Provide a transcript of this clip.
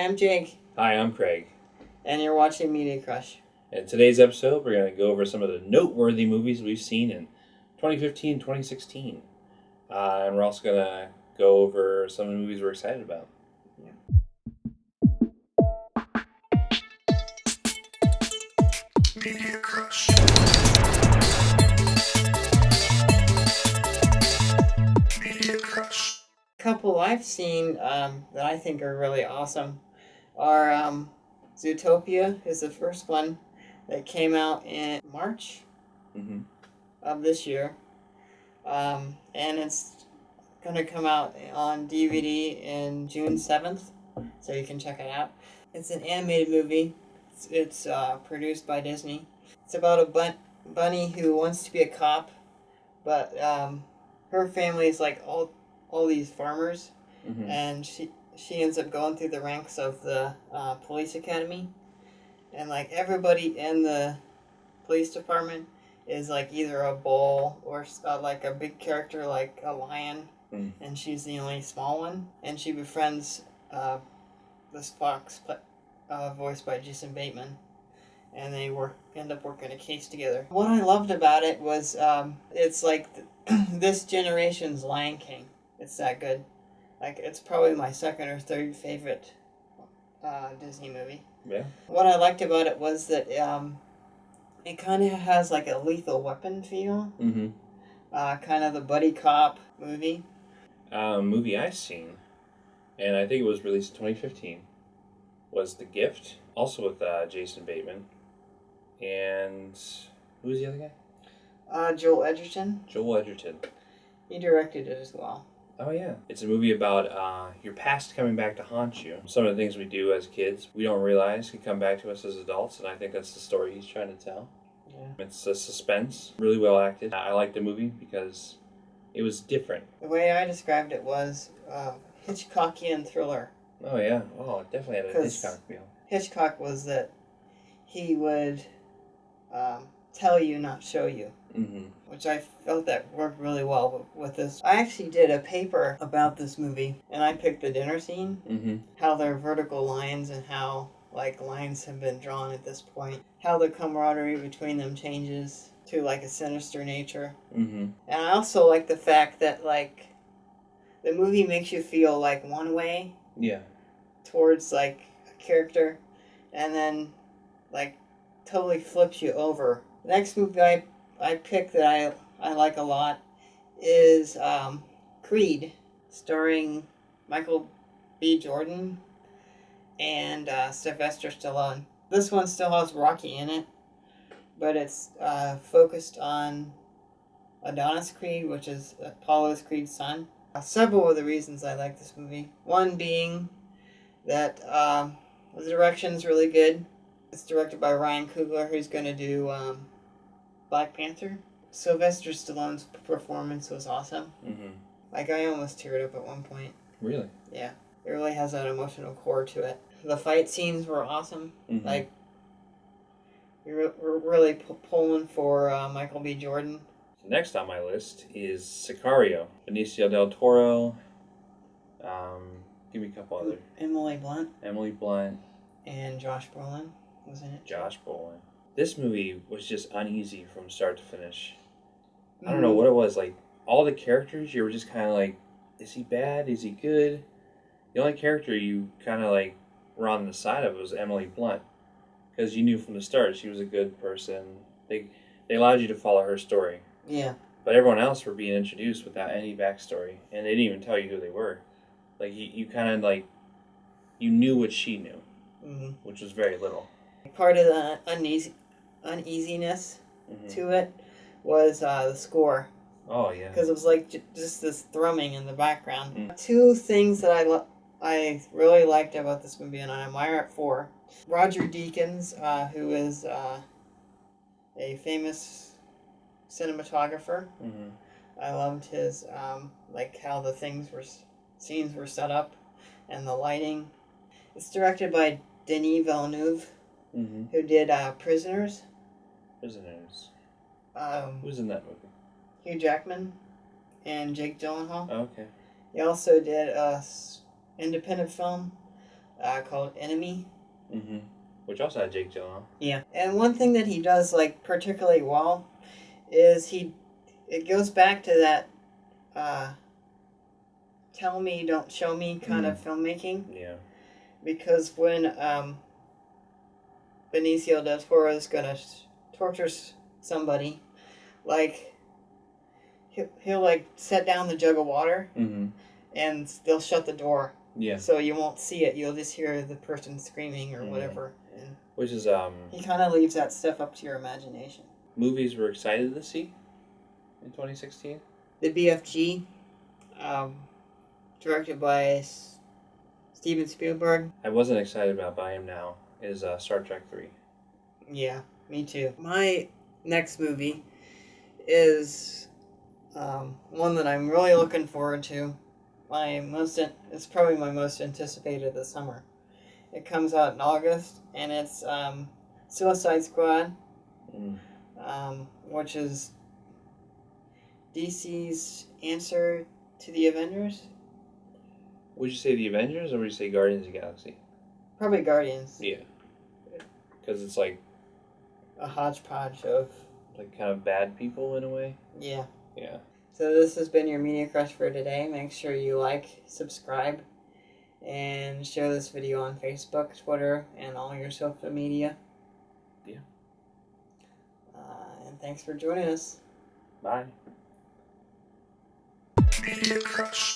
I'm Jake. Hi, I'm Craig. And you're watching Media Crush. In today's episode, we're going to go over some of the noteworthy movies we've seen in 2015 and 2016. And we're also going to go over some of the movies we're excited about. Media Crush. Media Crush. A couple I've seen that I think are really awesome are Zootopia is the first one that came out in March of this year. And it's going to come out on DVD in June 7th, so you can check it out. It's an animated movie. It's produced by Disney. It's about a bunny who wants to be a cop, but her family is like all these farmers, and she ends up going through the ranks of the police academy, and like everybody in the police department is like either a bull or like a big character like a lion, and she's the only small one, and she befriends this fox voiced by Jason Bateman, and they end up working a case together. What I loved about it was it's like this generation's Lion King. It's that good. Like, it's probably my second or third favorite Disney movie. Yeah. What I liked about it was that it kind of has like a Lethal Weapon feel. Kind of the buddy cop movie. Movie I've seen, and I think it was released in 2015, was The Gift, also with Jason Bateman. And who was the other guy? Joel Edgerton. Joel Edgerton. He directed it as well. Oh, yeah. It's a movie about your past coming back to haunt you. Some of the things we do as kids, we don't realize can come back to us as adults, and I think that's the story he's trying to tell. Yeah. It's a suspense, really well acted. I liked the movie because it was different. The way I described it was Hitchcockian thriller. Oh, yeah. Oh, it definitely had a Hitchcock feel. Hitchcock was that he would tell you, not show you. Which I felt that worked really well with this. I actually did a paper about this movie, and I picked the dinner scene, how they're vertical lines and how like lines have been drawn at this point, how the camaraderie between them changes to like a sinister nature. And I also like the fact that like the movie makes you feel like one way towards like a character, and then like totally flips you over. The next movie I picked that I like a lot is Creed, starring Michael B. Jordan and Sylvester Stallone. This one still has Rocky in it, but it's focused on Adonis Creed, which is Apollo Creed's son. Several of the reasons I like this movie. One being that the direction's really good. It's directed by Ryan Coogler, who's going to do Black Panther. Sylvester Stallone's performance was awesome. Like, I almost teared up at one point. Really? Yeah. It really has that emotional core to it. The fight scenes were awesome. Like, we're really pulling for Michael B. Jordan. So next on my list is Sicario. Benicio del Toro. Give me a couple other. Emily Blunt. And Josh Brolin was in it. Josh Brolin. This movie was just uneasy from start to finish. I don't know what it was. Like, all the characters, you were just kind of like, is he bad? Is he good? The only character you kind of like were on the side of was Emily Blunt, because you knew from the start she was a good person. They allowed you to follow her story. Yeah. But everyone else were being introduced without any backstory, and they didn't even tell you who they were. Like, you kind of like, you knew what she knew, which was very little. Part of the uneasiness to it was the score. Oh, yeah. Because it was like just this thrumming in the background. Two things that I really liked about this movie, and I admire it for. Roger Deakins, who is a famous cinematographer. I loved his, like how the scenes were set up and the lighting. It's directed by Denis Villeneuve, who did Prisoners. Who's in that movie? Hugh Jackman and Jake Gyllenhaal. Oh, okay. He also did a independent film called Enemy. Mm-hmm. Which also had Jake Gyllenhaal. Yeah, and one thing that he does like particularly well is it goes back to that tell me, don't show me kind of filmmaking. Yeah. Because when Benicio del Toro is gonna torture somebody, like he'll like set down the jug of water, and they'll shut the door. Yeah. So you won't see it. You'll just hear the person screaming or whatever. And which is he kind of leaves that stuff up to your imagination. Movies we're excited to see in 2016. The BFG, directed by Steven Spielberg. I wasn't excited about by him now. Is Star Trek 3. Yeah, me too. My next movie is one that I'm really looking forward to. It's probably my most anticipated this summer. It comes out in August, and it's Suicide Squad, which is DC's answer to the Avengers. Would you say the Avengers or would you say Guardians of the Galaxy? Probably Guardians. Yeah. Because it's like a hodgepodge of like kind of bad people in a way. Yeah. Yeah. So this has been your Media Crush for today. Make sure you like, subscribe, and share this video on Facebook, Twitter, and all your social media. Yeah. And thanks for joining us. Bye. Media Crush.